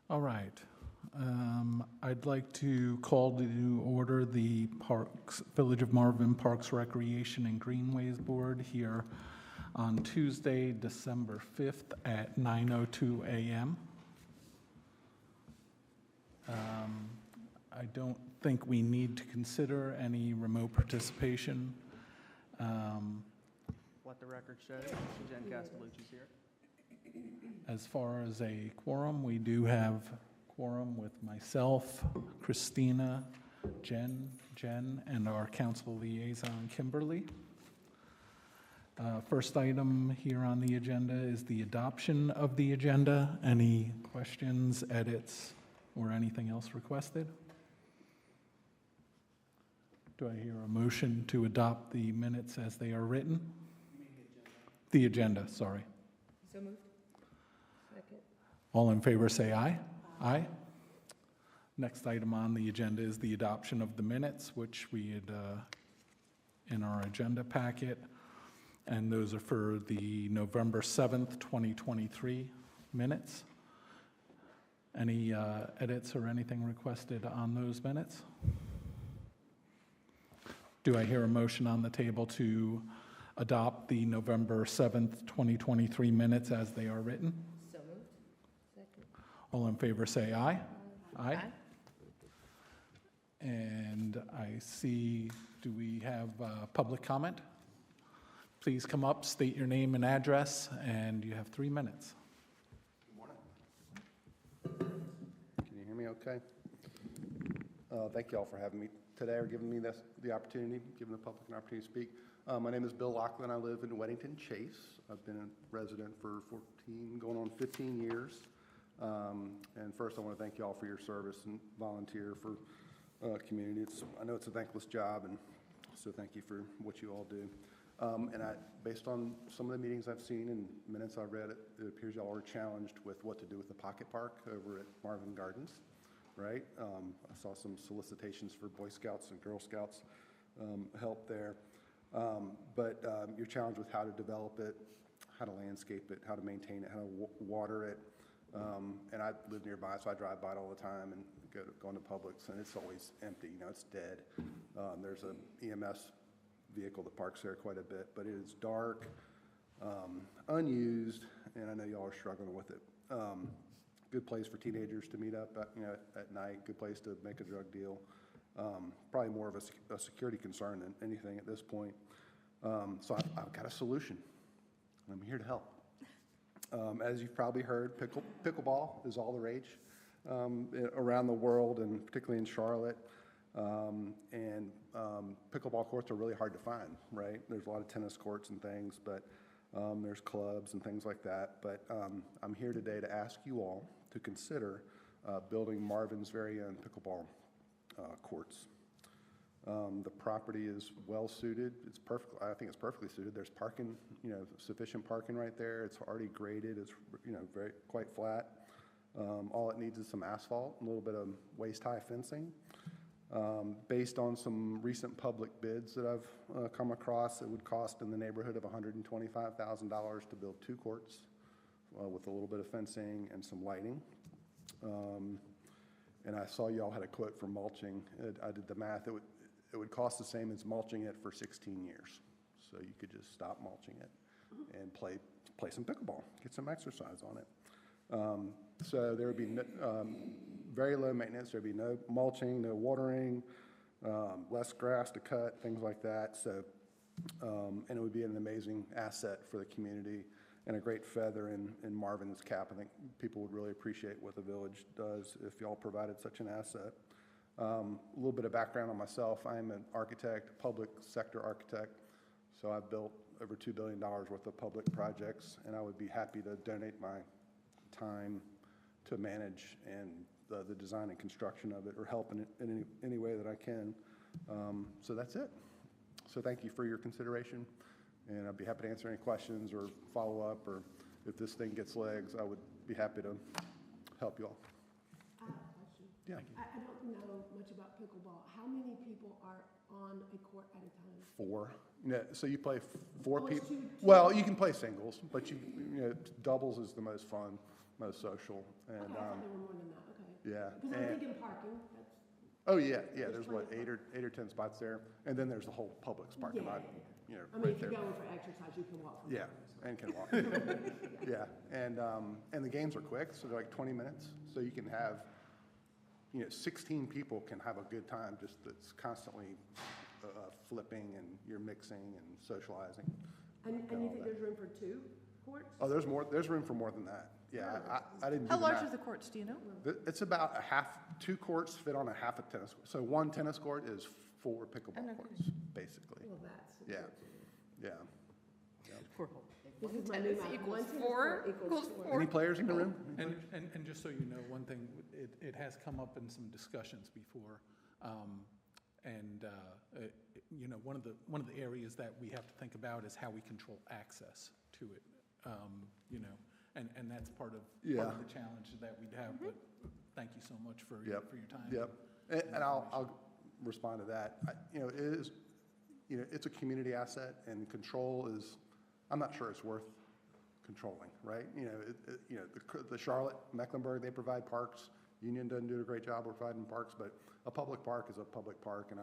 All right. I'd like to call to order the Village of Marvin Parks Recreation and Greenways Board here on Tuesday, December 5th at 9:02 a.m. I don't think we need to consider any remote participation. Let the record show, Jen Castellucci's here. As far as a quorum, we do have quorum with myself, Christina, Jen, and our council liaison, Kimberly. First item here on the agenda is the adoption of the agenda. Any questions, edits, or anything else requested? Do I hear a motion to adopt the minutes as they are written? The agenda, sorry. So moved. Second. All in favor say aye. Aye. Next item on the agenda is the adoption of the minutes, which we had in our agenda packet. And those are for the November 7th, 2023 minutes. Any edits or anything requested on those minutes? Do I hear a motion on the table to adopt the November 7th, 2023 minutes as they are written? So moved. Second. All in favor say aye. Aye. Aye. And I see, do we have public comment? Please come up, state your name and address, and you have 3 minutes. Good morning. Can you hear me okay? Thank you all for having me today, or giving me the opportunity, giving the public an opportunity to speak. My name is Bill Lachlan. I live in Weddington Chase. I've been a resident for 14, going on 15 years. And first, I want to thank you all for your service and volunteer for community. I know it's a thankless job, and so thank you for what you all do. And based on some of the meetings I've seen and minutes I've read, it appears y'all are challenged with what to do with the pocket park over at Marvin Gardens, right? I saw some solicitations for Boy Scouts and Girl Scouts help there. But you're challenged with how to develop it, how to landscape it, how to maintain it, how to water it. And I live nearby, so I drive by it all the time and go into Publix, and it's always empty. You know, it's dead. There's an EMS vehicle that parks there quite a bit, but it is dark, unused, and I know y'all are struggling with it. Good place for teenagers to meet up at night, good place to make a drug deal. Probably more of a security concern than anything at this point. So I've got a solution. I'm here to help. As you've probably heard, pickleball is all the rage around the world, and particularly in Charlotte. And pickleball courts are really hard to find, right? There's a lot of tennis courts and things, but there's clubs and things like that. But I'm here today to ask you all to consider building Marvin's very own pickleball courts. The property is well suited. It's perfect. I think it's perfectly suited. There's parking, sufficient parking right there. It's already graded. It's quite flat. All it needs is some asphalt, a little bit of waist-high fencing. Based on some recent public bids that I've come across, it would cost in the neighborhood of $125,000 to build 2 courts with a little bit of fencing and some lighting. And I saw y'all had a quote for mulching. I did the math. It would cost the same as mulching it for 16 years. So you could just stop mulching it and play some pickleball, get some exercise on it. So there would be very low maintenance. There'd be no mulching, no watering, less grass to cut, things like that. So, and it would be an amazing asset for the community and a great feather in Marvin's cap. I think people would really appreciate what the village does if y'all provided such an asset. A little bit of background on myself. I'm an architect, public sector architect. So I've built over $2 billion worth of public projects, and I would be happy to donate my time to manage and the design and construction of it, or help in any way that I can. So that's it. So thank you for your consideration, and I'd be happy to answer any questions or follow up, or if this thing gets legs, I would be happy to help you all. I have a question. Yeah. I don't know much about pickleball. How many people are on a court at a time? 4. Yeah, so you play 4 Oh, it's people. two. Well, you can play singles, but doubles is the most fun. most social, and, Okay, I thought there were more than that, okay. yeah. Because I'm and- thinking parking, that's, Oh, yeah, yeah, there's plenty what, of eight or 10 spots there, and then there's the whole Publix parking Yeah, lot, yeah, you know, I mean, right if you're there. going for exercise, you can walk from. Yeah, there. and can walk. Yeah, and the games are quick, so they're like 20 minutes, so you can have, 16 people can have a good time, just that's constantly flipping, and you're mixing and socializing. And you all think that. there's room for 2 courts? Oh, there's room for more than that. Yeah, I didn't do How the large math. are the courts, do you know? It's about 2 courts fit on a half a tennis court. So 1 tennis court is 4 pickleball courts, basically. Well, that's. Yeah, yeah. This is my One new tennis math. equals One tennis 4 court equals 4. Any players in the room? And just so you know, one thing, it has come up in some discussions before. One of the areas that we have to think about is how we control access to it. And that's part of the challenge that we'd have, but thank you so much for your time. Yep, and I'll respond to that. It is, it's a community asset, and control is, I'm not sure it's worth controlling, right? The Charlotte, Mecklenburg, they provide parks. Union doesn't do a great job of providing parks, but a public park is a public park, and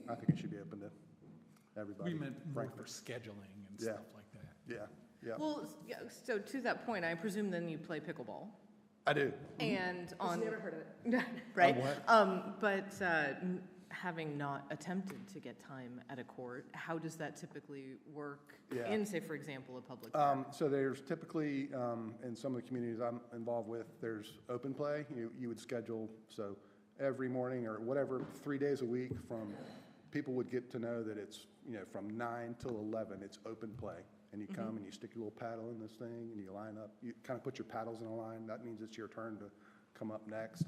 I think it should be open to everybody. We meant more frankly. for scheduling and Yeah. stuff like that. Yeah, Well, yeah, so to that point, I presume then you play pickleball. I do. And on, I've never heard of it. right? what? But having not attempted to get time at a court, how does that typically work Yeah. in, say, for example, a public park? So there's typically, in some of the communities I'm involved with, there's open play. You would schedule, so every morning or whatever, 3 days a week people would get to know that it's, from 9 till 11, it's open play. And you come and you stick your little paddle in this thing and you line up, you kind of put your paddles in a line. That means it's your turn to come up next.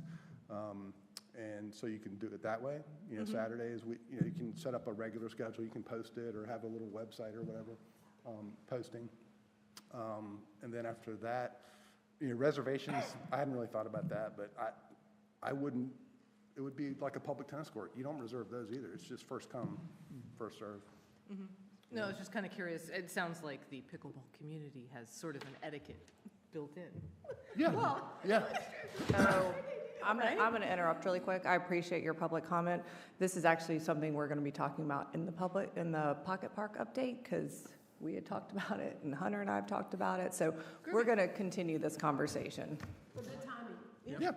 And so you can do it that way. Saturdays, you can set up a regular schedule. You can post it or have a little website or whatever posting. And then after that, reservations, I hadn't really thought about that, but I wouldn't, it would be like a public tennis court. You don't reserve those either. It's just first come, first serve. No, I was just kind of curious. It sounds like the pickleball community has sort of an etiquette built in. Yeah, yeah. So I'm going to interrupt really quick. I appreciate your public comment. This is actually something we're going to be talking about in the Pocket Park update, because we had talked about it and Hunter and I have talked about it. So we're going to continue this conversation. For good timing. Yeah.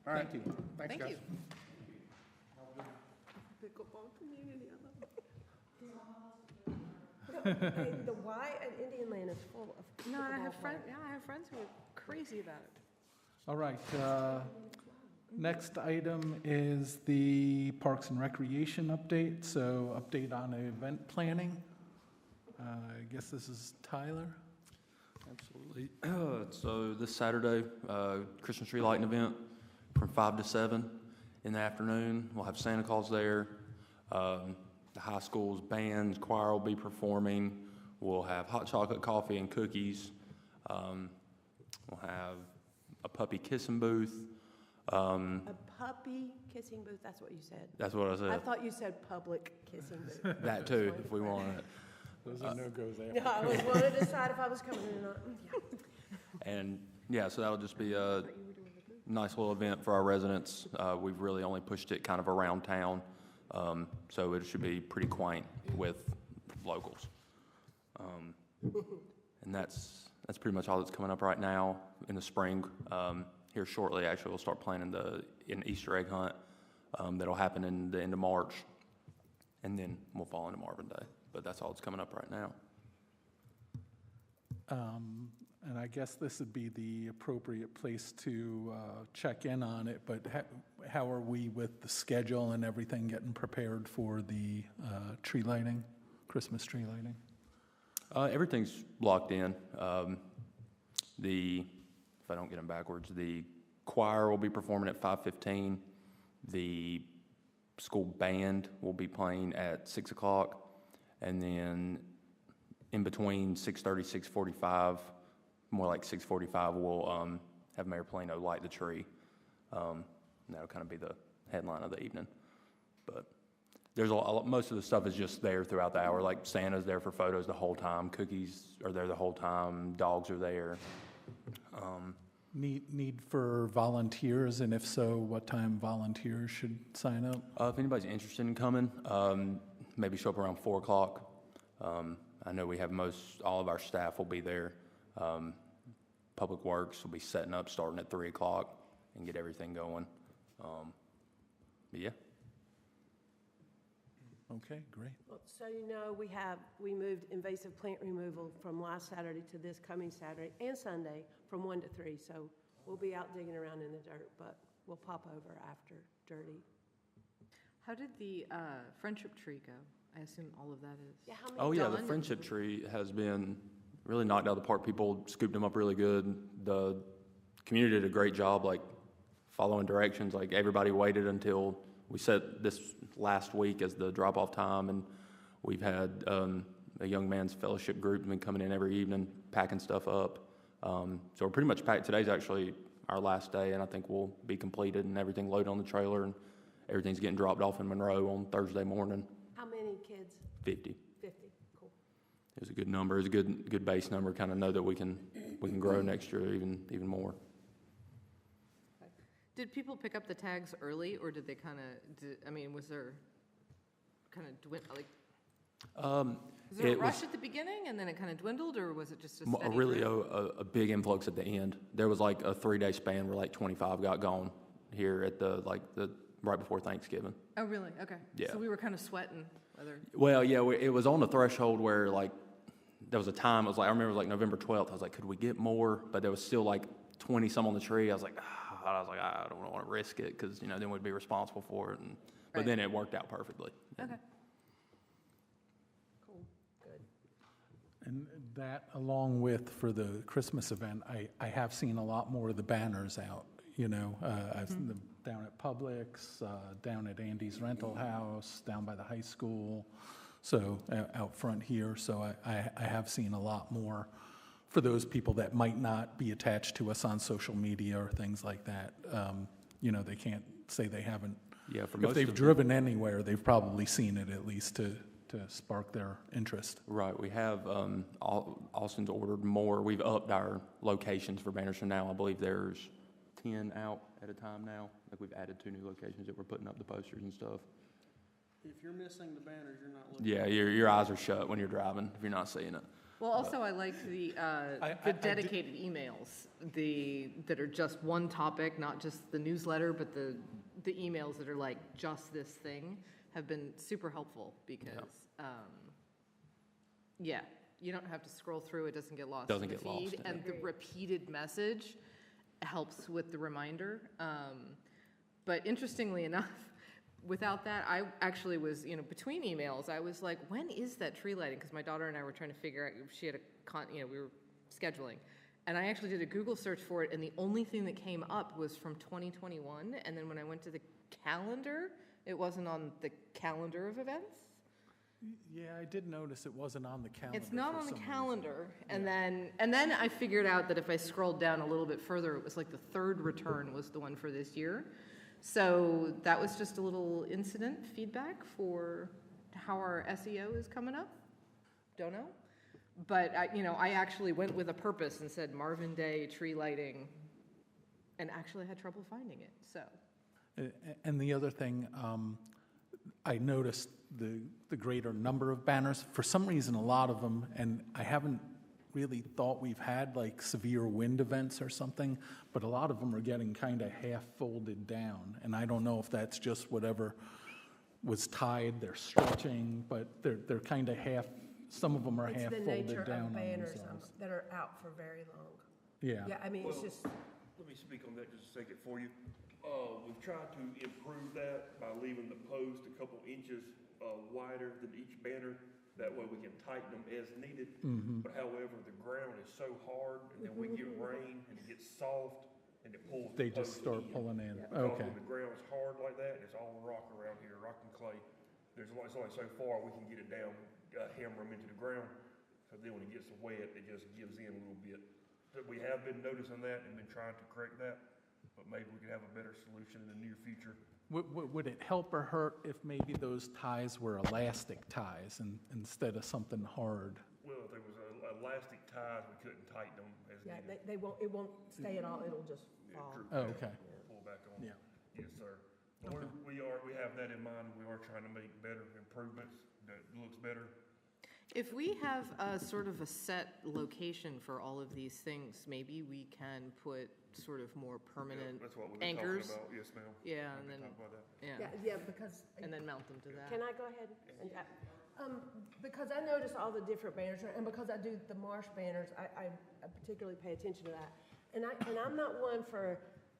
All right. Thank you. Thanks, Thank guys. you. Pickleball community, I love it. Hey, the Y at Indian Land is full of No, I have pickleball friends. players. Yeah, I have friends who are crazy about it. All right, next item is the Parks and Recreation update, so update on event planning. I guess this is Tyler. Absolutely. So this Saturday, Christmas tree lighting event from 5 to 7 in the afternoon. We'll have Santa Claus there. The high school's bands, choir will be performing. We'll have hot chocolate, coffee, and cookies. We'll have a puppy kissing booth. A puppy kissing booth, that's what you said. That's what I I said. thought you said public kissing booth. That too, if we want it. Those are no-goes there. No, I was wanting to decide if I was coming or not. Yeah. And yeah, so that'll just be a nice little event for our residents. We've really only pushed it kind of around town, so it should be pretty quaint with locals. And that's pretty much all that's coming up right now. In the spring, here shortly, actually, we'll start planning an Easter egg hunt that'll happen in the end of March, and then we'll fall into Marvin Day. But that's all that's coming up right now. And I guess this would be the appropriate place to check in on it, but how are we with the schedule and everything getting prepared for the tree lighting, Christmas tree lighting? Everything's locked in. If I don't get them backwards, the choir will be performing at 5:15. The school band will be playing at 6 o'clock. And then in between 6:30, 6:45, more like 6:45, we'll have Mayor Plano light the tree. And that'll kind of be the headline of the evening. But there's most of the stuff is just there throughout the hour. Like Santa's there for photos the whole time. Cookies are there the whole time. Dogs are there. Need for volunteers, and if so, what time volunteers should sign up? If anybody's interested in coming, maybe show up around 4 o'clock. I know we have all of our staff will be there. Public Works will be setting up starting at 3 o'clock and get everything going. But yeah. Okay, great. Well, so you know, we moved invasive plant removal from last Saturday to this coming Saturday and Sunday from 1 to 3. So we'll be out digging around in the dirt, but we'll pop over after dirty. How did the friendship tree go? I assume all of that is. Yeah, how many? Oh yeah, the done? friendship tree has been really knocked out of the park. People scooped them up really good. The community did a great job, like following directions. Like everybody waited until we set this last week as the drop-off time, and we've had a young man's fellowship group been coming in every evening, packing stuff up. So we're pretty much packed. Today's actually our last day, and I think we'll be completed and everything loaded on the trailer, and everything's getting dropped off in Monroe on Thursday morning. How many kids? 50. 50, cool. It was a good number. It was a good base number. Kind of know that we can grow next year even more. Did people pick up the tags early, or did they kind of, was there kind of was there a rush at the beginning and then it kind of dwindled, or was it just a steady really growth? a big influx at the end. There was like a 3-day span where like 25 got gone here at the right before Thanksgiving. Oh, really? Okay. Yeah. So we were kind of sweating whether. Well, yeah, it was on the threshold where like there was a time. It was like I remember it was like November 12th. I was like, could we get more? But there was still like 20 some on the tree. I was like, I don't want to risk it because then we'd be responsible for it. But Right. then it worked out perfectly. Okay. Cool, good. And that, along with for the Christmas event, I have seen a lot more of the banners out, I've seen them down at Publix, down at Andy's Rental House, down by the high school, so out front here. So I have seen a lot more for those people that might not be attached to us on social media or things like that. They can't say they haven't. Yeah, for If most they've of driven anywhere, they've probably seen it at least to spark their interest. Right, we have, Austin's ordered more. We've upped our locations for banners, so now I believe there's 10 out at a time now. Like we've added 2 new locations that we're putting up the posters and stuff. If you're missing the banners, you're not looking. Yeah, your eyes are shut when you're driving if you're not seeing it. Well, also, I like the dedicated emails, that are just one topic, not just the newsletter, but the emails that are like just this thing have been super helpful because, you don't have to scroll through, it doesn't get lost in Doesn't the get lost feed, in and the repeated message helps with the reminder. But interestingly enough, without that, I actually was, between emails, I was like, when is that tree lighting? Because my daughter and I were trying to figure out, she had we were scheduling. And I actually did a Google search for it, and the only thing that came up was from 2021. And then when I went to the calendar, it wasn't on the calendar of events. Yeah, I did notice it wasn't on the calendar. It's not for on the some reason. calendar. And then I figured out that if I scrolled down a little bit further, it was like the third return was the one for this year. So that was just a little incident feedback for how our SEO is coming up. Don't know. But I actually went with a purpose and said Marvin Day tree lighting, and actually had trouble finding it. So. And the other thing, I noticed the greater number of banners. For some reason, a lot of them, and I haven't really thought we've had like severe wind events or something, but a lot of them are getting kind of half folded down. And I don't know if that's just whatever was tied, they're stretching, but they're kind of half, some of them are half It's the folded nature down of on banners themselves. that are out for very long. Yeah. Yeah, I mean, it's just, Let me speak on that just a second for you. We've tried to improve that by leaving the post a couple inches wider than each banner. That way we can tighten them as needed. But however, the ground is so hard, and then we get rain, and it gets soft, and it pulls the They just post start in. pulling in. Because Okay. when the ground's hard like that, and it's all rock around here, rock and clay, it's only so far we can get it down, hammer them into the ground. So then when it gets wet, it just gives in a little bit. But we have been noticing that and been trying to correct that, but maybe we could have a better solution in the near future. Would it help or hurt if maybe those ties were elastic ties instead of something hard? Well, if there was a elastic ties, we couldn't tighten them as Yeah, needed. it won't stay at all, it'll just Yeah, fall. droop Oh, down, okay. Pull back on. Yeah. Yes, sir. But we have that in mind. We are trying to make better improvements that looks better. If we have a sort of a set location for all of these things, maybe we can put sort of more permanent That's what we've been anchors. talking about. Yes, ma'am. Yeah, We and can then, talk about that. yeah, Because, and then mount them to that. can I go ahead? And, because I notice all the different banners, and because I do the marsh banners, I particularly pay attention to that. And I'm not one for,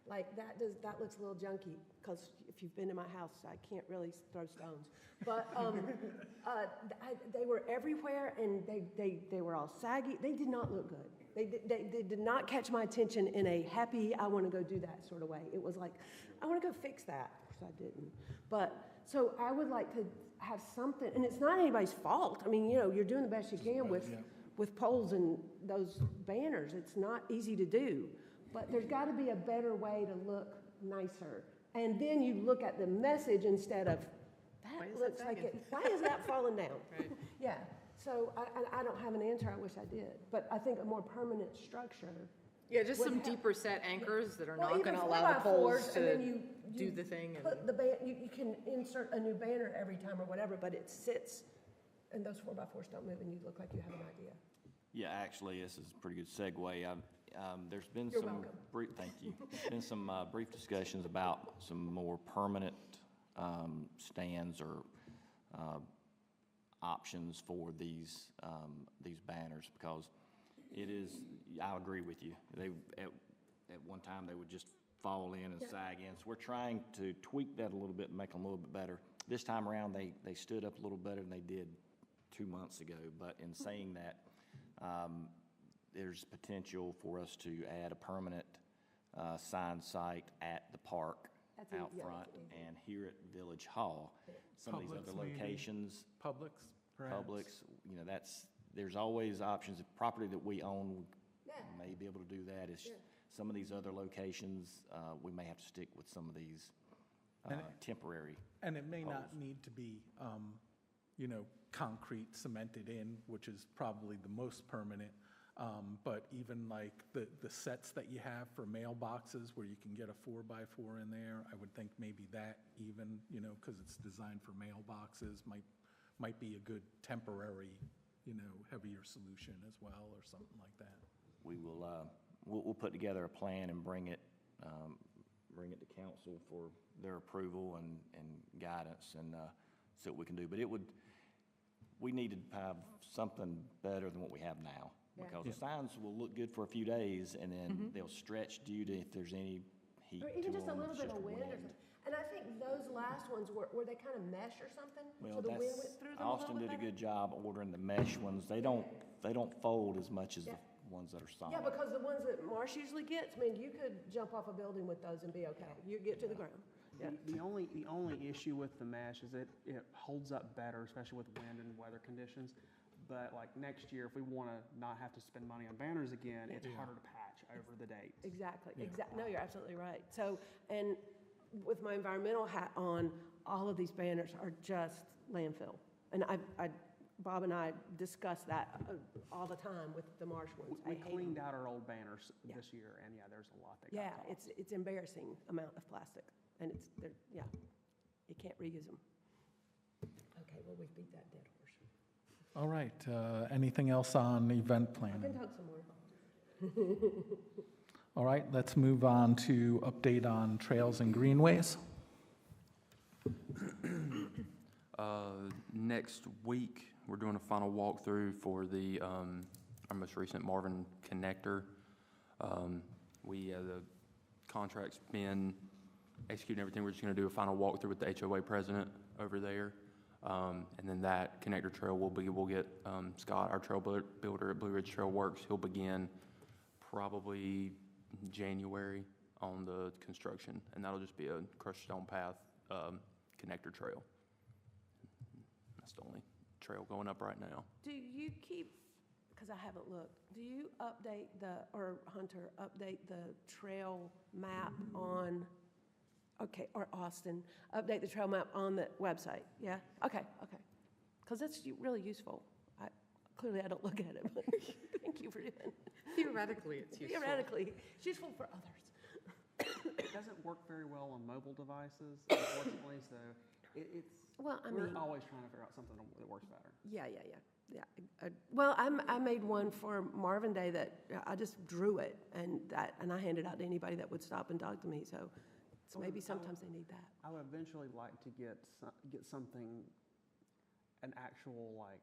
like, that looks a little junky, because if you've been to my house, I can't really throw stones. But they were everywhere, and they were all saggy. They did not look good. They did not catch my attention in a happy, I want to go do that sort of way. It was like, I want to go fix that. Of course, I didn't. But, so I would like to have something, and it's not anybody's fault. I mean, you're doing the best you can with poles and those banners. It's not easy to do. But there's got to be a better way to look nicer. And then you look at the message instead of, Why is that that looks like sagging?" it, why is that falling down? Right. Yeah, so I don't have an answer, I wish I did. But I think a more permanent structure. Yeah, just some Would have- deeper set anchors that are Well, not even gonna allow the 4x4s, poles and then to you do the thing. And Put the you can insert a new banner every time or whatever, but it sits, and those 4x4s don't move, and you look like you have an idea. Yeah, actually, this is a pretty good segue. There's been You're some welcome. thank you. There's been some brief discussions about some more permanent stands or options for these banners, because it is, I agree with you. At one time, they would just fall in and sag in. So we're trying to tweak that a little bit and make them a little bit better. This time around, they stood up a little better than they did 2 months ago. But in saying that, there's potential for us to add a permanent sign site at the park That's out yeah, front that's easy. and here at Village Hall. Some of these Publix other maybe. locations, Publix, perhaps? Publix, there's always options. If property that we own, we Yeah. may be able to do that. It's Yeah. some of these other locations, we may have to stick with some of these temporary. And it may not poles. need to be, concrete cemented in, which is probably the most permanent. But even like the sets that you have for mailboxes where you can get a 4x4 in there, I would think maybe that even, because it's designed for mailboxes, might be a good temporary, heavier solution as well, or something like that. We will, we'll put together a plan and bring it to council for their approval and guidance and see what we can do. But we need to have something better than what we have now. Yeah. Because the signs will look good for a few days and then they'll stretch due to if there's any heat Or to even just a them, little it's bit just of wind or something. And I think those last ones were they kind of mesh or something? Well, So the wind that's, went through them a Austin little did a bit good job ordering the mesh ones. They don't fold as much as the ones that are solid. Yeah, because the ones that Marsh usually gets, you could jump off a building with those and be okay. You get to the ground. Yeah. The only issue with the mesh is that it holds up better, especially with wind and weather conditions. But like next year, if we want to not have to spend money on banners again, it's harder to patch over the dates. Exactly, No, you're absolutely right. So, and with my environmental hat on, all of these banners are just landfill. And Bob and I discuss that all the time with the Marsh ones. I We hate 'em. cleaned out our old banners this year, and there's a lot that got Yeah, tossed. it's embarrassing amount of plastic, and you can't reuse them. Okay, well, we've beat that dead horse. All right, anything else on event I can planning? talk some more. All right, let's move on to update on trails and greenways. Next week, we're doing a final walkthrough for the, our most recent Marvin Connector. The contract's been executing everything. We're just gonna do a final walkthrough with the HOA president over there. And then that connector trail we'll get, Scott, our trail builder at Blue Ridge Trail Works, he'll begin probably January on the construction, and that'll just be a crushed stone path, connector trail. That's the only trail going up right now. Do you keep, because I haven't looked, do you update Hunter, update the trail map on, or Austin, update the trail map on the website? Yeah? Okay. Because that's really useful. Clearly, I don't look at it, but thank you for doing it. Theoretically, it's useful. Theoretically, it's useful for others. It doesn't work very well on mobile devices, unfortunately, so it's, Well, I we're mean, always trying to figure out something that works better. yeah. Well, I made one for Marvin Day that I just drew it, and I handed out to anybody that would stop and talk to me, so maybe sometimes they need that. I would eventually like to get something, an actual like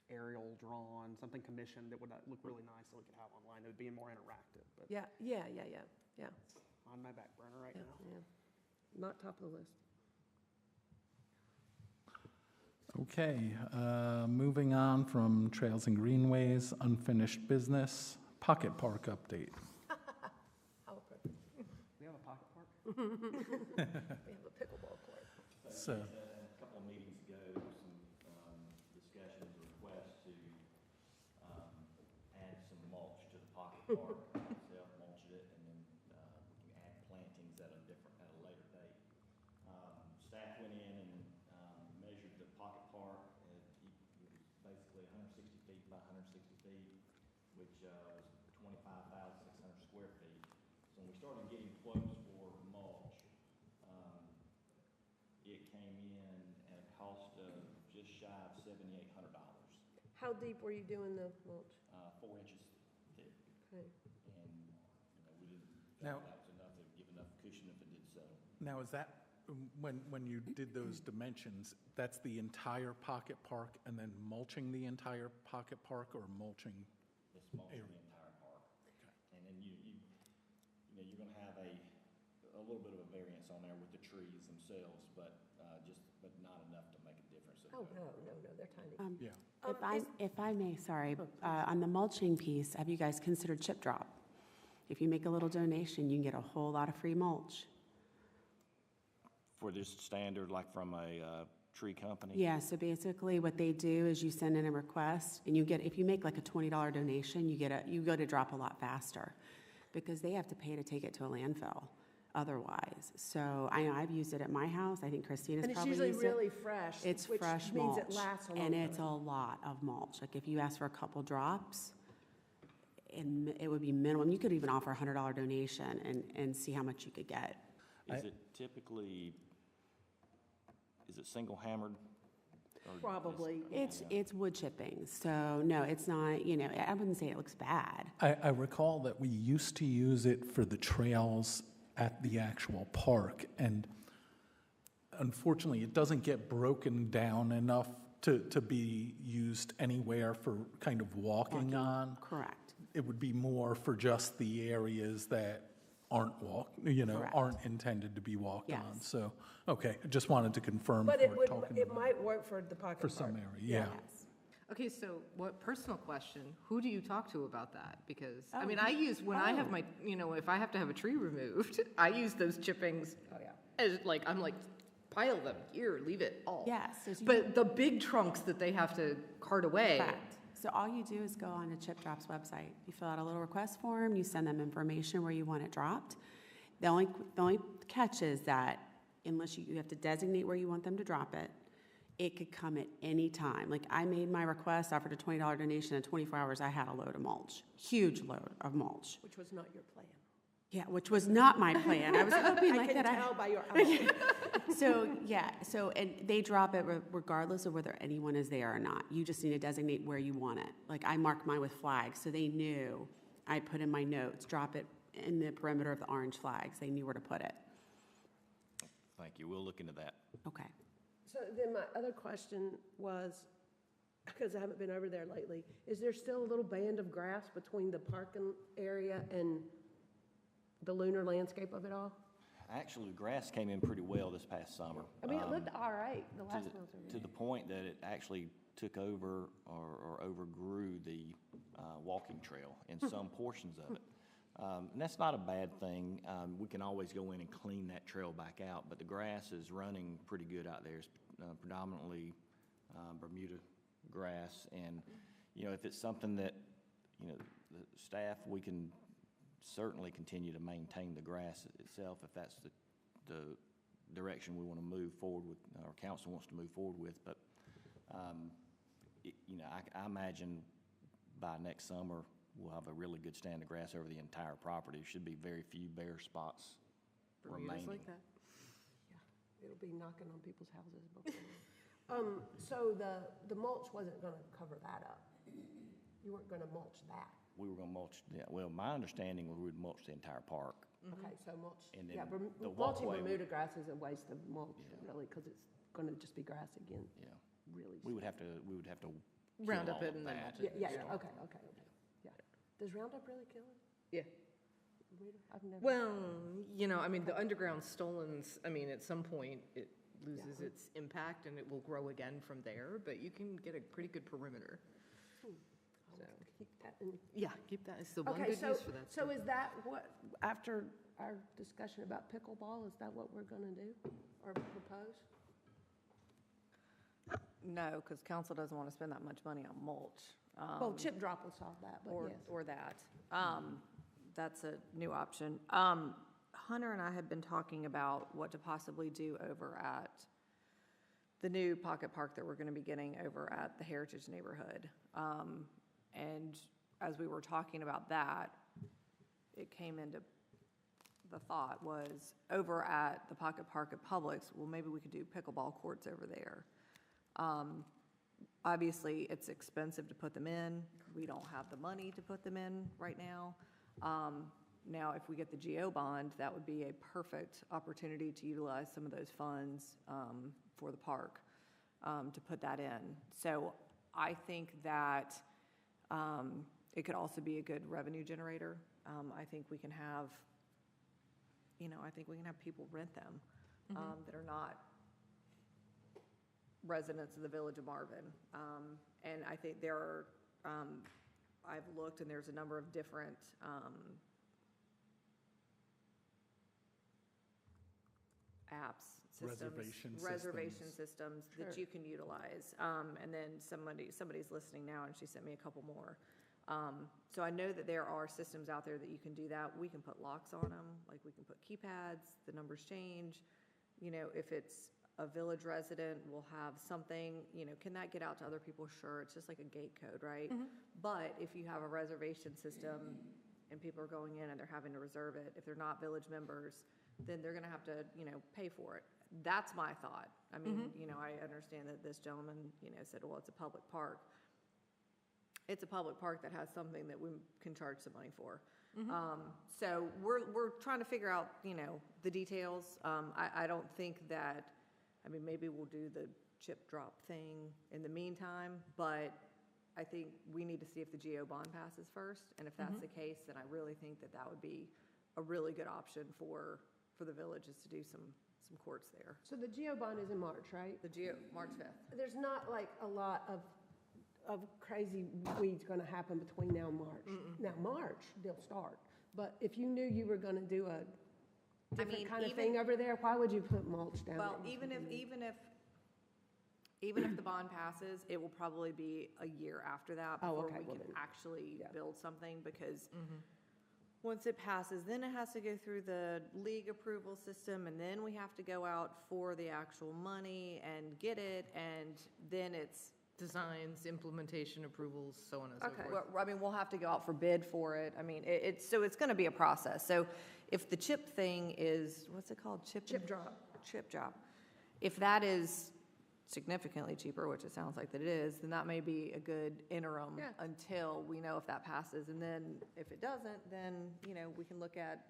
aerial drawn, something commissioned that would look really nice that we could have online. It would be more interactive, but Yeah. on my back burner right now. Yeah. Not top of the list. Okay, moving on from Trails and Greenways, unfinished business, Pocket Park update. We have a pocket park? We have a pickleball court. So, A couple of meetings ago, some discussions, requests to add some mulch to the pocket park. Self-mulch it, and then we can add plantings at a later date. Staff went in and measured the pocket park. It was basically 160 feet by 160 feet, which was 25,600 square feet. So when we started getting quotes for mulch, it came in at a cost of just shy of $7,800. How deep were you doing the mulch? 4 inches thick. Okay. And, we didn't, Now- that was enough to give enough cushion if it did settle. now is that, when you did those dimensions, that's the entire Pocket Park and then mulching the entire Pocket Park, or mulching? It's mulching the entire park. And then you're gonna have a little bit of a variance on there with the trees themselves, but not enough to make a difference. Oh, no, they're tiny. Yeah. If I may, sorry, on the mulching piece, have you guys considered chip drop? If you make a little donation, you can get a whole lot of free mulch. For this standard, like from a tree company? Yeah, so basically what they do is you send in a request, and you get, if you make like a $20 donation, you go to drop a lot faster, because they have to pay to take it to a landfill otherwise. So I know I've used it at my house. I think Christina's And it's probably usually used it. really fresh, It's which fresh means mulch, it lasts a long and it's a time. lot of mulch. Like if you ask for a couple drops, and it would be minimum. You could even offer a $100 donation and see how much you could get. Is it typically, is it single hammered? Or is- Probably. It's wood chipping, so no, it's not, I wouldn't say it looks bad. I recall that we used to use it for the trails at the actual park, and unfortunately, it doesn't get broken down enough to be used anywhere for kind of walking on. Correct. It would be more for just the areas that aren't Correct. aren't intended to be walked on. Yes. So, okay, I just wanted to confirm But if we're talking it about might work for the pocket for park. some area, yeah. Yes. Okay, so personal question, who do you talk to about that? Because, I Oh, mean, I use, when I have my, if I have to have a tree removed, I use those chippings as I'm like, pile them here, leave it all. Yes. so you- But the big trunks that they have to cart away. Correct. So all you do is go on to Chip Drop's website. You fill out a little request form, you send them information where you want it dropped. The only catch is that unless you have to designate where you want them to drop it, it could come at any time. Like I made my request, offered a $20 donation, in 24 hours I had a load of mulch, huge load of mulch. Which was not your plan. Yeah, which was not my plan. I was hoping I like can that. tell by your eyes. And they drop it regardless of whether anyone is there or not. You just need to designate where you want it. Like I marked mine with flags, so they knew. I put in my notes, drop it in the perimeter of the orange flags. They knew where to put it. Thank you, we'll look into that. Okay. So then my other question was, because I haven't been over there lately, is there still a little band of grass between the parking area and the lunar landscape of it all? Actually, grass came in pretty well this past summer. I mean, it looked all right the last to month. the, to the point that it actually took over or overgrew the walking trail in some portions of it. And that's not a bad thing. We can always go in and clean that trail back out, but the grass is running pretty good out there. It's predominantly Bermuda grass. And, if it's something that, the staff, we can certainly continue to maintain the grass itself if that's the direction we want to move forward with, our council wants to move forward with. But you know, I imagine by next summer, we'll have a really good stand of grass over the entire property. Should be very few bare spots Bermuda's remaining. like that. It'll be knocking on people's houses before. So the mulch wasn't gonna cover that up? You weren't gonna mulch that? We were gonna mulch, yeah, well, my understanding was we'd mulch the entire park. Okay, so mulch, And yeah, then the mulching walkway Bermuda grass is a waste of mulch, really, because it's gonna just be grass again, Yeah, really. we would have to Round kill up all it of and then that. mulch it. Yeah, Start. okay, yeah. Does Roundup really kill it? Yeah. Bermuda? I've never. Well, you know, I mean, the underground stolons, I mean, at some point, it loses its impact and it will grow again from there, but you can get a pretty good perimeter. I'll keep that in. Yeah, keep that, it's the one Okay, good use for that so stuff. is that what, after our discussion about pickleball, is that what we're gonna do or propose? No, because council doesn't want to spend that much money on mulch. Well, chip drop will solve that, but Or, yes. or that. That's a new option. Hunter and I had been talking about what to possibly do over at the new pocket park that we're going to be getting over at the Heritage neighborhood. And as we were talking about that, it came into the thought was over at the pocket park at Publix, well, maybe we could do pickleball courts over there. Obviously, it's expensive to put them in. We don't have the money to put them in right now. Now, if we get the GO bond, that would be a perfect opportunity to utilize some of those funds for the park to put that in. So I think that it could also be a good revenue generator. I think we can have, I think we can have people rent them that are not residents of the Village of Marvin. And I think there are, I've looked and there's a number of different apps, systems. Reservation systems that Sure. you can utilize. And then somebody's listening now and she sent me a couple more. So I know that there are systems out there that you can do that. We can put locks on them, like we can put keypads, the numbers change. If it's a village resident, we'll have something, can that get out to other people? Sure, it's just like a gate code, right? But if you have a reservation system and people are going in and they're having to reserve it, if they're not village members, then they're gonna have to, pay for it. That's my thought. I mean, I understand that this gentleman, said, well, it's a public park. It's a public park that has something that we can charge some money for. So we're trying to figure out, the details. I don't think that, maybe we'll do the chip drop thing in the meantime, but I think we need to see if the GO bond passes first. And if that's the case, then I really think that would be a really good option for the villages to do some courts there. So the GO bond is in March, right? The March 5th. There's not like a lot of crazy weeds gonna happen between now and March. Now, March, they'll start. But if you knew you were gonna do a different kind of thing over there, why would you put mulch down there? Well, even if the bond passes, it will probably be a year after that Oh, before okay, we well can then, actually yeah. build something, because once it passes, then it has to go through the league approval system, and then we have to go out for the actual money and get it, and then it's. Designs, implementation approvals, so on and so forth. Well, we'll have to go out for bid for it. So it's gonna be a process. So if the chip thing is, what's it called? Chip drop. Chip drop. If that is significantly cheaper, which it sounds like that it is, then that may be a good interim until we know if that passes. And then if it doesn't, then, we can look at,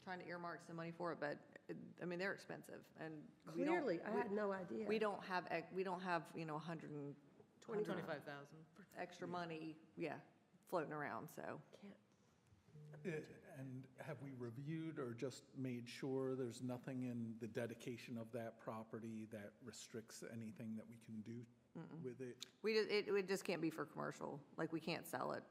trying to earmark some money for it, but, they're expensive, and we don't. Clearly, I had no idea. We don't have, 125,000 extra money, floating around, so. And have we reviewed or just made sure there's nothing in the dedication of that property that restricts anything that we can do with it? It just can't be for commercial, like, we can't sell it.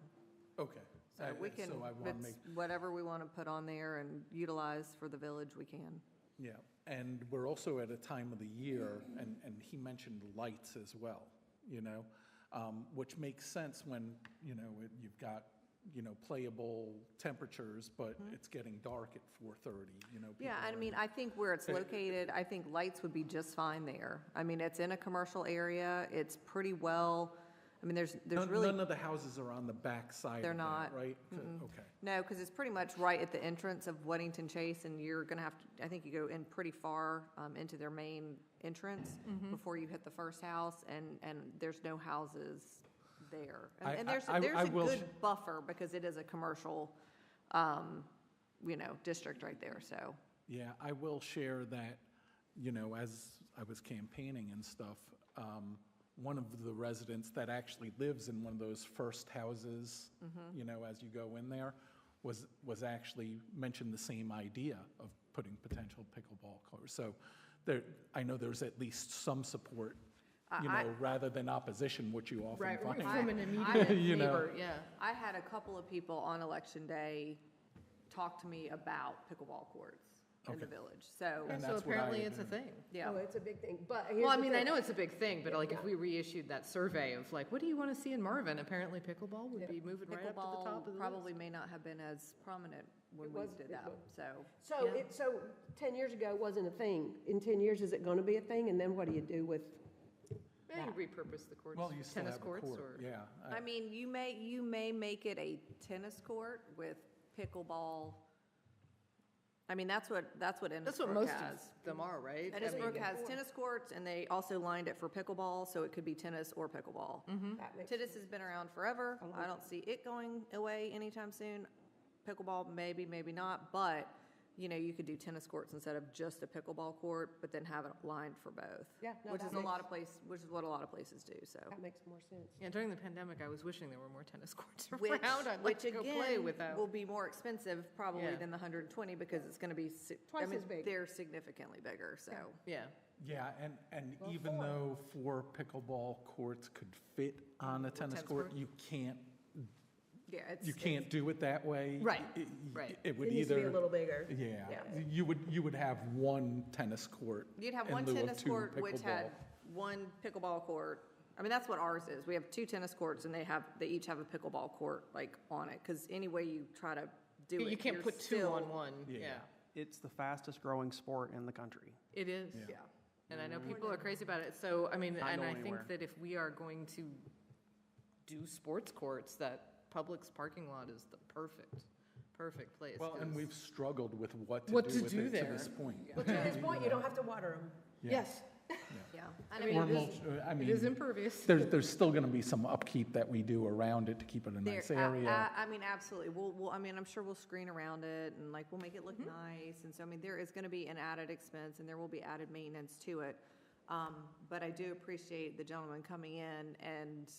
Okay. So we can, So I want to make, whatever we want to put on there and utilize for the village, we can. yeah, and we're also at a time of the year, and he mentioned lights as well, which makes sense when, you've got playable temperatures, but it's getting dark at 4:30, Yeah, people I are- mean, I think where it's located, I think lights would be just fine there. I mean, it's in a commercial area, it's pretty well, I mean, there's really. None of the houses are on the back side They're of that, not. right? Okay. No, because it's pretty much right at the entrance of Weddington Chase, and you're gonna have to, I think you go in pretty far into their main entrance before you hit the first house, and there's no houses there. And there's I a will good buffer, because it is a commercial, district right there, so. Yeah, I will share that, as I was campaigning and stuff, one of the residents that actually lives in one of those first houses, as you go in there, was actually mentioned the same idea of putting potential pickleball courts. So I know there's at least some support, rather than opposition, which you often find. From an I'm immediate You know. neighbor, yeah. I had a couple of people on Election Day talk to me about pickleball courts in the Okay. village, so, And So that's what I apparently had it's a been- thing. yeah. Oh, it's a big thing, but here's Well, I the mean, I thing. know it's a big thing, but like if we reissued that survey of like, what do you want to see in Marvin? Apparently pickleball would be moving right up to the top of the Pickleball probably list. may not have been as prominent when It we was- did it that, was. so. So 10 years ago, it wasn't a thing. In 10 years, is it going to be a thing? And then what do you do with, Yeah, you repurpose the courts, Well, you still tennis have a courts court, or. yeah. I mean, you may make it a tennis court with pickleball. I mean, that's what That's what Ennisbrook most has. of them are, right? I Ennisbrook mean, has tennis courts, and they also lined it for pickleball, so it could be tennis or pickleball. that makes Tennis has been around forever. I don't see it going away anytime soon. Pickleball, maybe, maybe not, but, you could do tennis courts instead of just a pickleball court, but then have it lined for both. Yeah, no, Which that is makes- which is what a lot of places do, so. that makes more sense. Yeah, during the pandemic, I was wishing there were more tennis courts Which, around. I'd like which to go play again, with that. will be more expensive probably Yeah. than the 120, because it's gonna be, Twice as big. they're significantly bigger, so. Yeah. Yeah, and even though 4 pickleball courts could fit on a tennis tennis court, court? you can't Yeah, You can't do it that way. Right, It- right. It would It needs to be a either, little bigger. yeah, you would have one tennis court You'd have in one lieu of tennis 2 court, which had pickleball. one pickleball court. I mean, that's what ours is. We have 2 tennis courts, and they each have a pickleball court, like, on it, because any way you try to do it, You can't you're put 2 still- on one, Yeah. yeah. It's the fastest growing sport in the country. It is. Yeah. Yeah. And I know people are crazy about it, so, I mean, Not and going I anywhere. think that if we are going to do sports courts, that Publix parking lot is the perfect place. Well, and 'cause- we've struggled with what What to to do with do it to there. this point. But to this point, you don't have to water them. Yeah. Yes, Yeah. I And mean, Or it is, mulch- I it is mean, impervious. there's still going to be some upkeep that we do around it to keep it a nice area. I mean, absolutely. I mean, I'm sure we'll screen around it, and like, we'll make it look Mm-hmm. nice. And so, I mean, there is gonna be an added expense, and there will be added maintenance to it. But I do appreciate the gentleman coming in and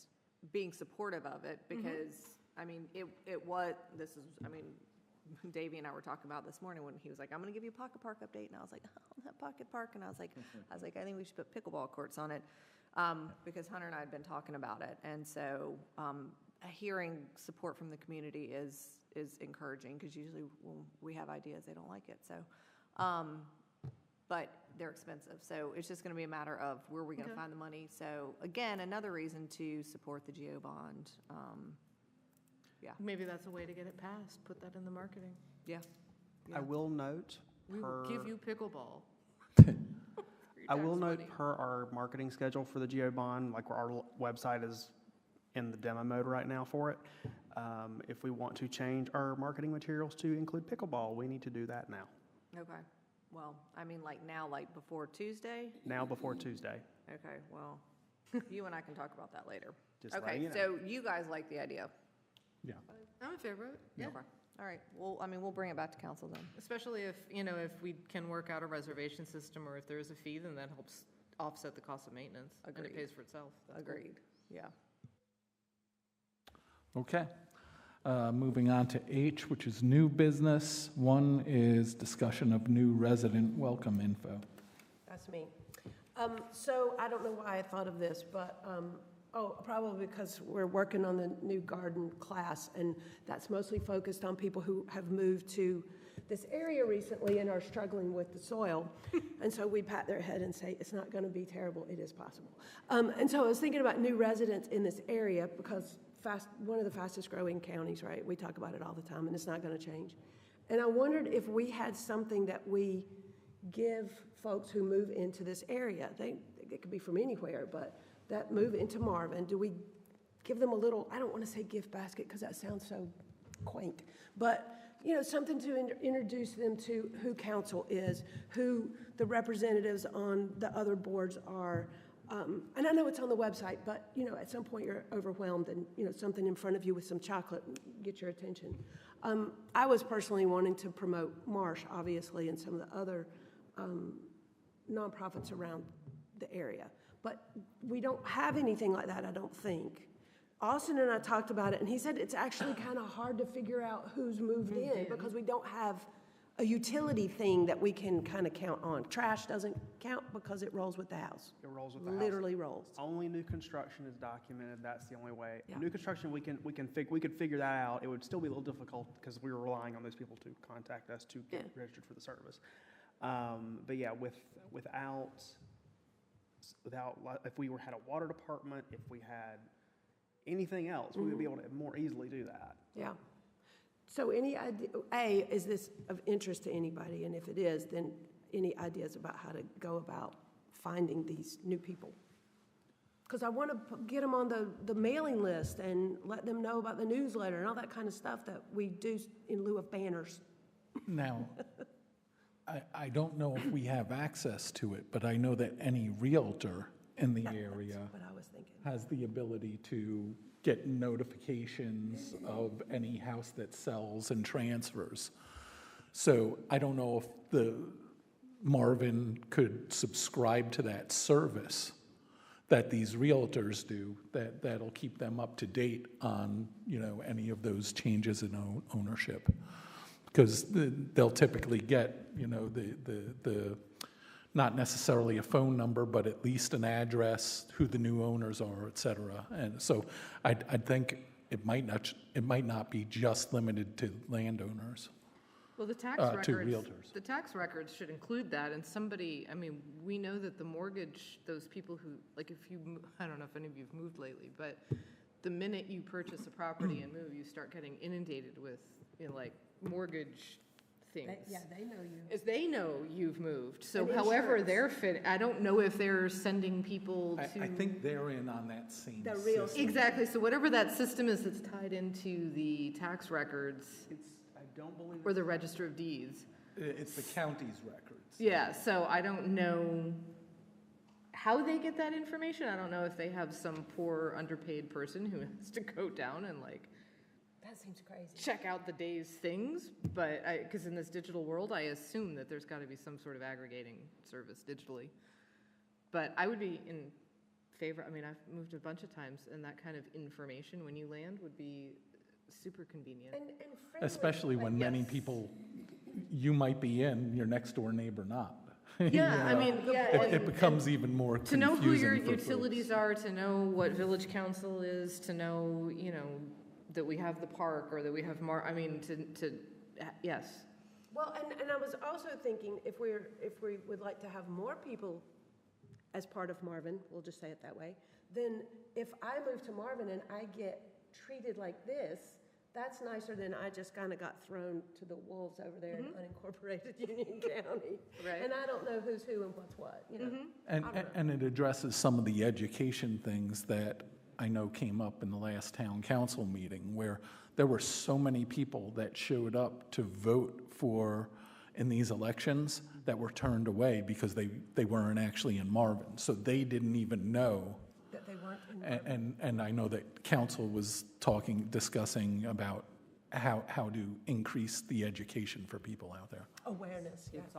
being supportive of it, Mm-hmm. because, I mean, I mean, Davey and I were talking about this morning when he was like, I'm gonna give you a pocket park update, and I was like, oh, that pocket park, and I was like, I think we should put pickleball courts on it, because Hunter and I had been talking about it, and so, hearing support from the community is encouraging, because usually when we have ideas, they don't like it, so, but they're expensive, so it's just gonna be a matter of where we're gonna Okay. find the money, so, again, another reason to support the GO bond, Maybe that's a way to get it passed, put that in the marketing. yeah. I will note, We will give per, you pickleball. I will note per our marketing schedule for the Geo Bond, like our website is in the demo mode right now for it. If we want to change our marketing materials to include pickleball, we need to do that now. Okay, well, I mean, like now, like before Tuesday? Now before Tuesday. Okay, well, you and I can talk about that later. Just letting Okay, you know. so you guys like the idea? Yeah. I'm in favor of it, yeah. Okay. All right, well, I mean, we'll bring it back to council then. Especially if, if we can work out a reservation system, or if there is a fee, then that helps offset the cost of maintenance. And Agreed. it pays for itself. That's cool. Agreed, yeah. Okay. Moving on to H, which is new business. 1 is discussion of new resident welcome info. That's me. So I don't know why I thought of this, but, probably because we're working on the new garden class, and that's mostly focused on people who have moved to this area recently and are struggling with the soil. And so we pat their head and say, it's not going to be terrible, it is possible. And so I was thinking about new residents in this area, because one of the fastest growing counties, right? We talk about it all the time, and it's not gonna change. And I wondered if we had something that we give folks who move into this area. It could be from anywhere, but that move into Marvin, do we give them a little, I don't wanna say gift basket, because that sounds so quaint, but, you know, something to introduce them to who council is, who the representatives on the other boards are. And I know it's on the website, but, you know, at some point you're overwhelmed and, you know, something in front of you with some chocolate get your attention. I was personally wanting to promote Marsh, obviously, and some of the other nonprofits around the area. But we don't have anything like that, I don't think. Austin and I talked about it, and he said it's actually kind of hard to figure out who's moved in because we don't have a utility thing that we can kind of count on. Trash doesn't count because it rolls with the house. It rolls with the house. Literally rolls. Only new construction is documented. That's the only way. Yeah. New construction, we could figure that out. It would still be a little difficult because we were relying on those people to contact us to get registered for the service. But yeah, without, if we had a water department, if we had anything else, we would be able to more easily do that. Yeah. So any idea, is this of interest to anybody? And if it is, then any ideas about how to go about finding these new people? Because I want to get them on the mailing list and let them know about the newsletter and all that kind of stuff that we do in lieu of banners. Now, I don't know if we have access to it, but I know that any realtor in the area That's what I was thinking. has the ability to get notifications of any house that sells and transfers. So I don't know if the Marvin could subscribe to that service that these realtors do, that'll keep them up to date on, you know, any of those changes in ownership. Because they'll typically get, you know, the not necessarily a phone number, but at least an address, who the new owners are, et cetera. And so I think it might not be just limited to landowners. Well, the tax to records, realtors. the tax records should include that, and somebody, I mean, we know that the mortgage, those people who, like if you, I don't know if any of you've moved lately, but the minute you purchase a property and move, you start getting inundated with, you know, like mortgage things. They know you. As they know you've moved, so And however insurance. they're fit, I don't know if they're sending people to. I think they're in on that same The real system. Exactly, so whatever that system is that's tied into the tax records I don't believe. or the register of deeds. It's the county's records. Yeah, so I don't know how they get that information. I don't know if they have some poor underpaid person who has to go down and like That seems crazy. check out the day's things, but because in this digital world, I assume that there's got to be some sort of aggregating service digitally. But I would be in favor, I mean, I've moved a bunch of times, and that kind of information when you land would be super convenient. And friendly, Especially when like, many yes. people, you might be in, your next door neighbor not. You Yeah, I know? mean, yeah. It and- becomes even more To know who your confusing for utilities folks. are, to know what village council is, to know, you know, that we have the park or that we have yes. Well, and I was also thinking if we would like to have more people as part of Marvin, we'll just say it that way, then if I move to Marvin and I get treated like this, that's nicer than I just kind of got thrown to the wolves over there in unincorporated Union County. Right. And I don't know who's who and what's what, you know? And, I don't know. and it addresses some of the education things that I know came up in the last town council meeting, where there were so many people that showed up to vote for, in these elections, that were turned away because they weren't actually in Marvin. So they didn't even know. That they weren't in Marvin. And I know that council was discussing about how to increase the education for people out there. Awareness, yeah. It's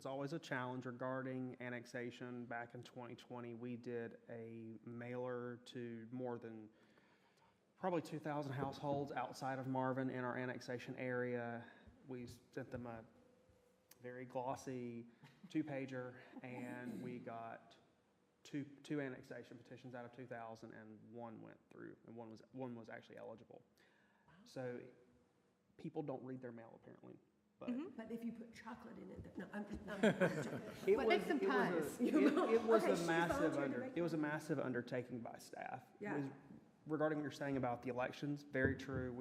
always a challenge regarding annexation. Back in 2020, we did a mailer to more than probably 2,000 households outside of Marvin in our annexation area. We sent them a very glossy 2-pager, and we got two annexation petitions out of 2,000, and one went through, and one was actually eligible. So people don't read their mail apparently. But But if you put chocolate in it, no, I'm joking. it Make some pies. it was Okay, a she massive volunteered to make it was a massive undertaking by staff. Yeah. It was regarding what you're saying about the elections, very true.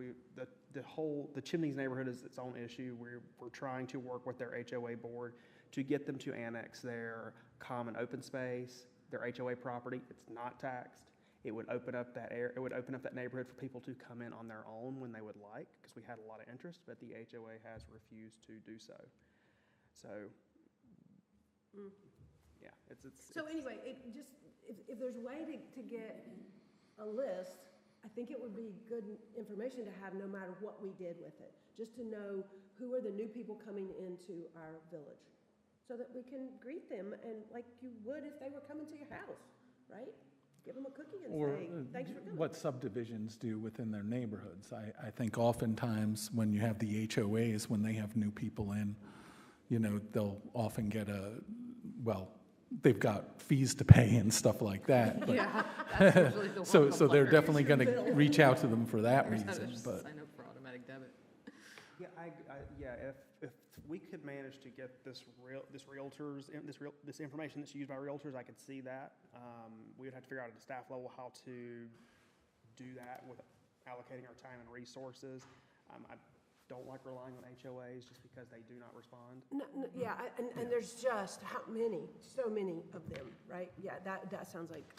The Chimneys neighborhood is its own issue. We're trying to work with their HOA board to get them to annex their common open space, their HOA property. It's not taxed. It would open up that it would open up that neighborhood for people to come in on their own when they would like, because we had a lot of interest, but the HOA has refused to do so. So, yeah, So anyway, if there's a way to get a list, I think it would be good information to have no matter what we did with it, just to know who are the new people coming into our village, so that we can greet them and like you would if they were coming to your house, right? Give them a cookie and Or say, thanks for coming. what subdivisions do within their neighborhoods. I think oftentimes when you have the HOAs, when they have new people in, you know, they'll often get they've got fees to pay and stuff like that. But Yeah, that's usually the one. so they're complainer. definitely going to reach out to them for that There's how to reason. just But sign up for automatic debit. Yeah, if we could manage to get this information that's used by realtors, I could see that. We would have to figure out at the staff level how to do that with allocating our time and resources. I don't like relying on HOAs just because they do not respond. Yeah, and there's just so many of them, right? Yeah, that sounds like,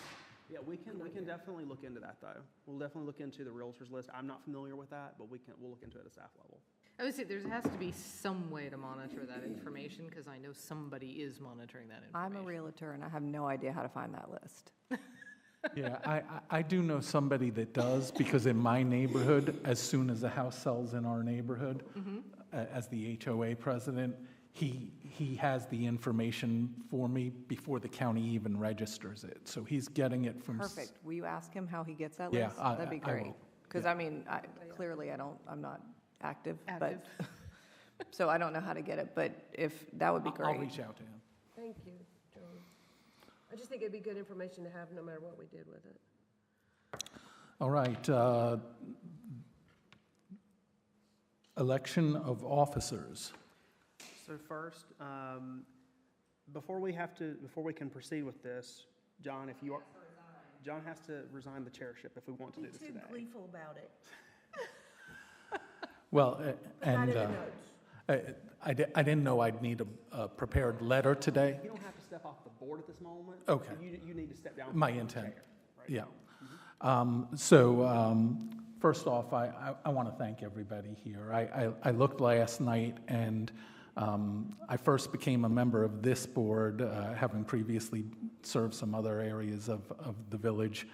Yeah, we can definitely look into that, though. We'll definitely look into the realtors list. I'm not familiar with that, but we'll look into it at staff level. I would say there has to be some way to monitor that information, because I know somebody is monitoring that information. I'm a realtor and I have no idea how to find that list. yeah, I do know somebody that does, because in my neighborhood, as soon as a house sells in our neighborhood, as the HOA president, he has the information for me before the county even registers it. So he's getting it from. Perfect. Will you ask him how he gets that Yeah, list? I That'd be will. great. Because Yeah. I mean, clearly I'm not active, Active. but, so I don't know how to get it, but that would be great. I'll reach out to him. thank you, John. I just think it'd be good information to have no matter what we did with it. All right. Election of officers. So first, before we can proceed with this, John, John has to resign the chairship if we want to do this He's too today. gleeful about it. Well, Put that in and the notes. I didn't know I'd need a prepared letter today. You don't have to step off the board at this moment. Okay. You need to step down. My from the intent. chair right Yeah. now. First off, I want to thank everybody here. I looked last night, and I first became a member of this board, having previously served some other areas of the village,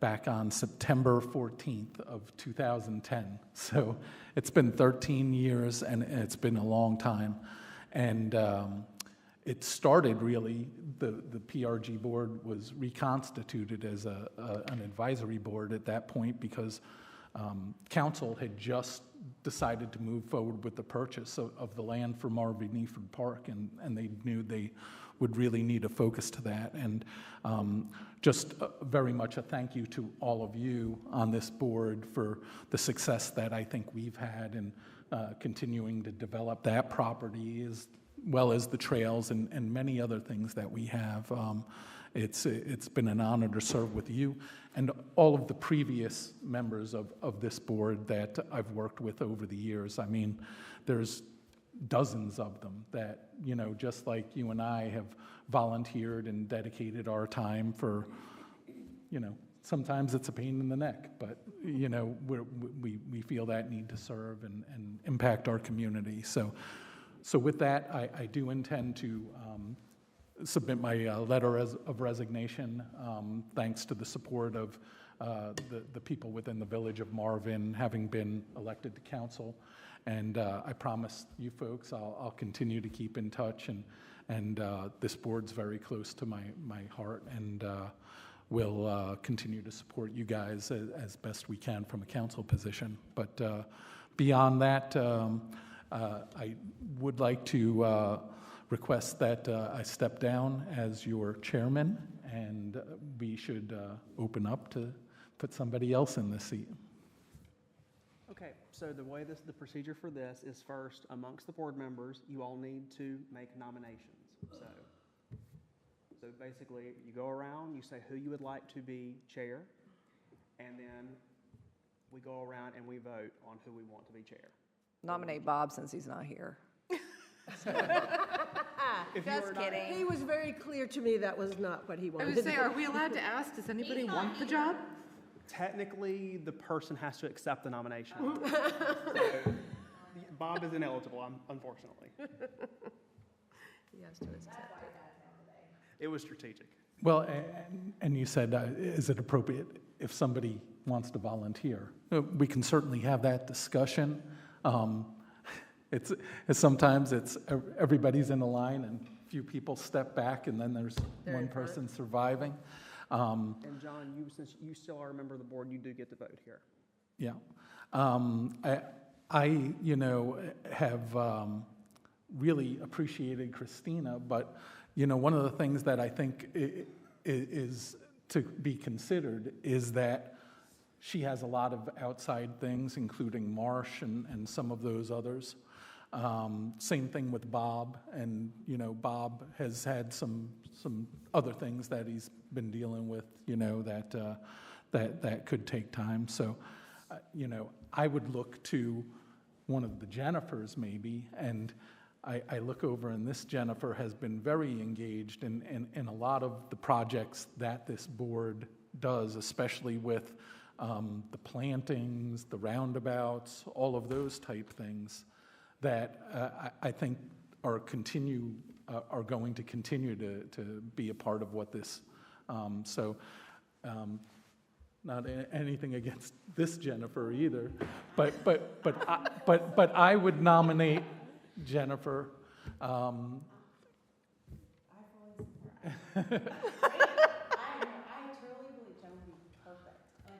back on September 14th of 2010. So it's been 13 years, and it's been a long time. And it started really, the PR&G board was reconstituted as an advisory board at that point, because council had just decided to move forward with the purchase of the land for Marvin Eford Park, and they knew they would really need a focus to that. And just very much a thank you to all of you on this board for the success that I think we've had in continuing to develop that property, as well as the trails and many other things that we have. It's been an honor to serve with you and all of the previous members of this board that I've worked with over the years. I mean, there's dozens of them that, you know, just like you and I have volunteered and dedicated our time for, you know, sometimes it's a pain in the neck, but, you know, we feel that need to serve and impact our community. So with that, I do intend to submit my letter of resignation, thanks to the support of the people within the village of Marvin, having been elected to council. And I promise you folks, I'll continue to keep in touch, and this board's very close to my heart, and we'll continue to support you guys as best we can from a council position. But beyond that, I would like to request that I step down as your chairman, and we should open up to put somebody else in this seat. Okay, so the way the procedure for this is, first, amongst the board members, you all need to make nominations. So basically, you go around, you say who you would like to be chair, and then we go around and we vote on who we want to be chair. Nominate Bob since he's not here. If you Just are not- kidding. He was very clear to me that was not what he I wanted. would say, are we allowed to ask, does anybody want the job? Technically, the person has to accept the nomination. So, Bob is ineligible, unfortunately. He has to accept it. It was strategic. Well, and you said, is it appropriate if somebody wants to volunteer? We can certainly have that discussion. It's sometimes everybody's in a line and few people step back and then there's one person surviving. And John, since you still are a member of the board, you do get to vote here. Yeah. I have really appreciated Christina, but, one of the things that I think is to be considered is that she has a lot of outside things, including Marsh and some of those others. Same thing with Bob, and, Bob has had some other things that he's been dealing with, that could take time. So, I would look to one of the Jennifers maybe, and I look over and this Jennifer has been very engaged in a lot of the projects that this board does, especially with the plantings, the roundabouts, all of those type things that I think are going to continue to be a part of what this, not anything against this Jennifer either, but I would nominate Jennifer. I truly believe Jen would be perfect. Like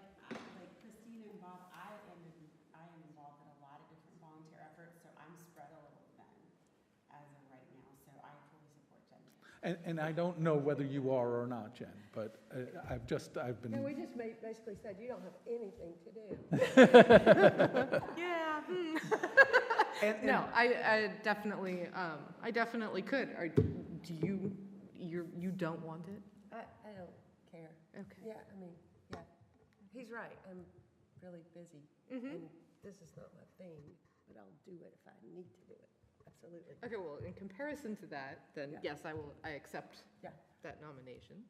Christina and Bob, I am involved in a lot of different volunteer efforts, so I'm spread a little thin as of right now. So I fully support Jen. And I don't know whether you are or not, Jen, but I've been. No, we just basically said you don't have anything to do. Yeah. No, I definitely could. Do you don't want it? I don't care. Okay. Yeah, yeah. He's right. I'm really busy. And this is not my thing, but I'll do it if I need to do it. Absolutely. Okay, well, in comparison to that, then Yeah. yes, I accept Yeah. that nomination.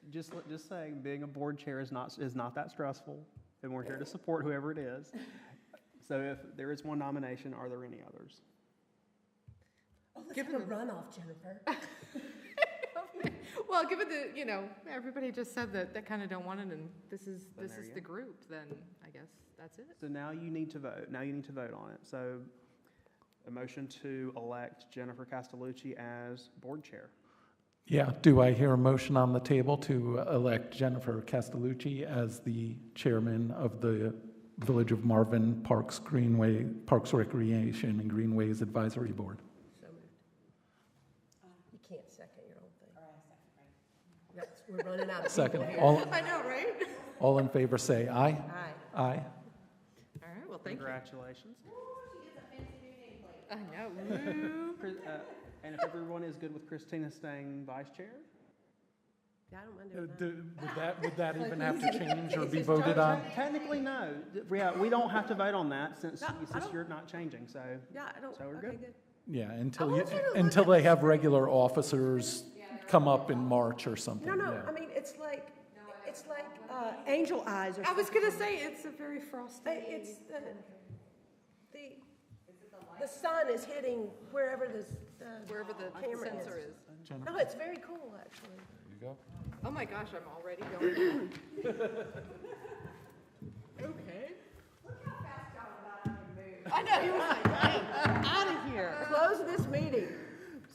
Just saying, being a board chair is not that stressful, and we're here to support whoever it is. So if there is one nomination, are there any others? Oh, let's have a runoff, Jennifer. Well, given everybody just said that kind of don't want it, and this is Then there you the go. group, then I guess that's it. So now you need to vote. Now you need to vote on it. So a motion to elect Jennifer Castellucci as board chair. Yeah, do I hear a motion on the table to elect Jennifer Castellucci as the chairman of the Village of Marvin Parks Recreation and Greenways Advisory Board? So moved. You can't second your own thing. That's, we're running out of Second. people here. I know, right? All in favor say aye. Aye. Aye. All right, well, thank you. Congratulations. I know. And if everyone is good with Christina staying vice chair? Yeah, I don't mind doing that. Would that even have to change or be voted on? Technically, no. Yeah, we don't have to vote on that since don't- you're not changing, so. Yeah, I don't, So we're okay, good. good. Yeah, I want you to look until at they this. have regular officers come up in March or something. No, yeah. I mean, it's like angel eyes or something. I was gonna say, it's a very frosty. It's the sun is hitting wherever the camera sensor is. No, it's very cool, actually. There you go. Oh my gosh, I'm already going. Okay. I know, he was like, out of here. Close this meeting.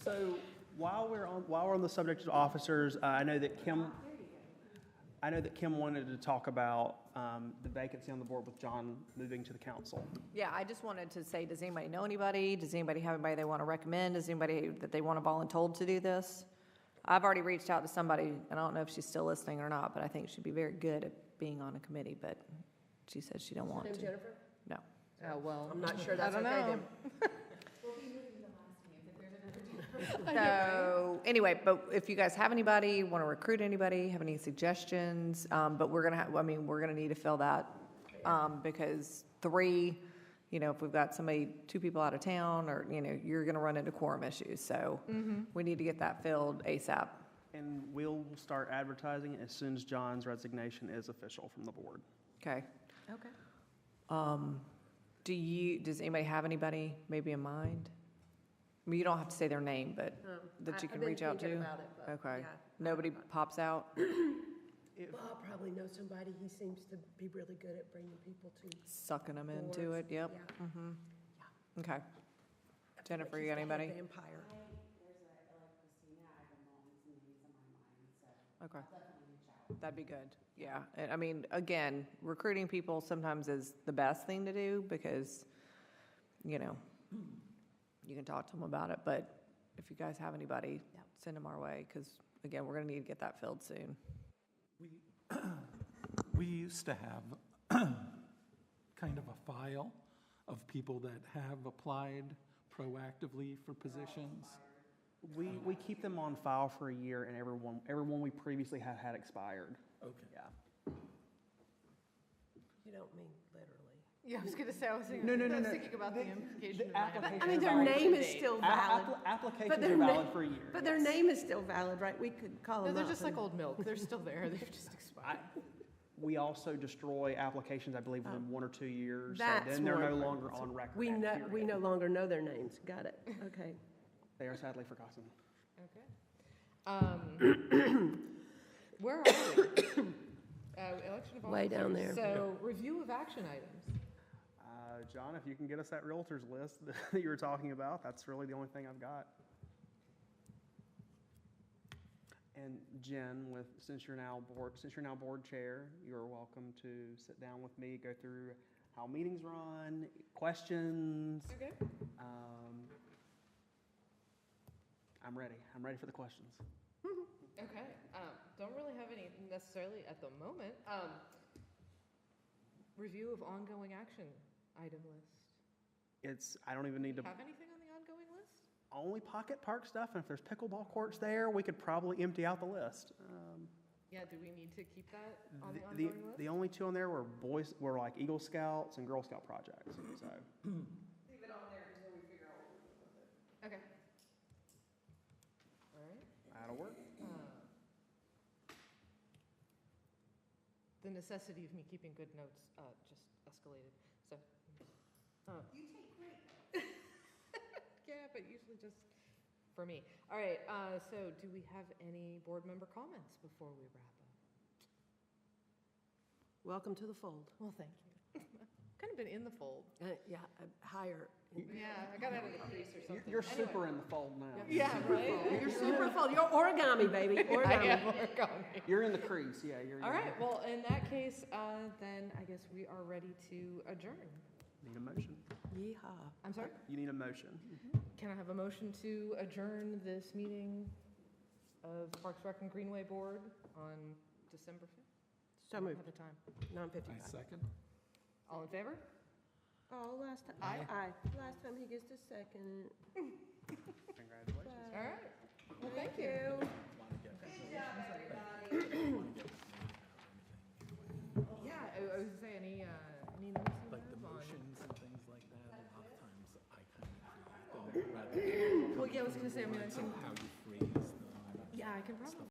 So while we're on the subject of officers, I know that Kim wanted to talk about the vacancy on the board with John moving to the council. Yeah, I just wanted to say, does anybody know anybody? Does anybody have anybody they want to recommend? Does anybody that they want to volunteer to do this? I've already reached out to somebody, and I don't know if she's still listening or not, but I think she'd be very good at being on a committee, but she said she don't want Name to. Jennifer? No. Oh, well. I'm not sure I that's don't okay know. then. So, anyway, but if you guys have anybody, want to recruit anybody, have any suggestions, but we're gonna have, I mean, we're gonna need to fill that, because 3, if we've got 2 people out of town, or, you're gonna run into quorum issues, so we need to get that filled ASAP. And we'll start advertising as soon as John's resignation is official from the board. Okay. Okay. Does anybody have anybody maybe in mind? I mean, you don't have to say their name, but that you can reach out to? Okay. Nobody pops out? Bob probably knows somebody. He seems to be really good at bringing people to. Sucking them into boards. it, yep. Yeah. Mm-hmm. Okay. I feel Jennifer, like you got she's the head anybody? Vampire. Okay. That'd be good, yeah. And I mean, again, recruiting people sometimes is the best thing to do because, you can talk to them about it, but if you guys have anybody, send them our way, because, again, we're gonna need to get that filled soon. We used to have kind of a file of people that have applied proactively for positions. We keep them on file for a year, and everyone we previously had expired. Okay. Yeah. You don't mean literally. Yeah, I was gonna say, I was thinking, No. I was thinking about the implication. the application I mean, is their valid. name is still valid. Applications their are na- valid for a year. But their yes. name is still valid, right? We could call No, them they're up just like and- old milk. They're still there. They've just expired. We also destroy applications, I believe, within 1 or 2 years. So That's then they're no one. longer on record. We period. no longer know their names. Got it. Okay. They are sadly forgotten. Okay. Where are we? Election of Way down officers. there. So, review of action items. John, if you can get us that realtors list that you were talking about, that's really the only thing I've got. And Jen, since you're now board chair, you're welcome to sit down with me, go through how meetings run, questions. Okay. I'm ready. I'm ready for the questions. Okay. Don't really have any necessarily at the moment. Review of ongoing action item list. I don't even need to. Have anything on the ongoing list? Only pocket park stuff, and if there's pickleball courts there, we could probably empty out the list. Yeah, do we need to keep that on the The ongoing list? the only 2 on there were like Eagle Scouts and Girl Scout projects, so. Leave it on there until we figure out what we're doing with it. Okay. All right. That'll work. The necessity of me keeping good notes just escalated. So. You take great notes. Yeah, but usually just for me. All right. So, do we have any board member comments before we wrap up? Welcome to the fold. Well, thank you. Kind of been in the fold. Yeah, higher. Yeah, I got out of the crease or something. You're Anyway. super in the fold now. Yeah, right? You're super fold. You're origami, baby. I Origami. am origami. You're in the crease, yeah. All right, well, in that case, then I guess we are ready to adjourn. Need a motion. Yeehaw. I'm sorry? You need a motion. Can I have a motion to adjourn this meeting of Parks Rec and Greenway Board on December 5th? So I don't moved. have the time. 9:55. I second. All in favor? Oh, last time. Aye. Aye. Last time he gets to second. Congratulations. All right. Well, thank you. Yeah, I was gonna say, any notes you Like the have on? motions and things like that, a lot of times I kind of create them rather than Well, yeah, I was gonna say, I mean, I can, how you phrase them. yeah, I can probably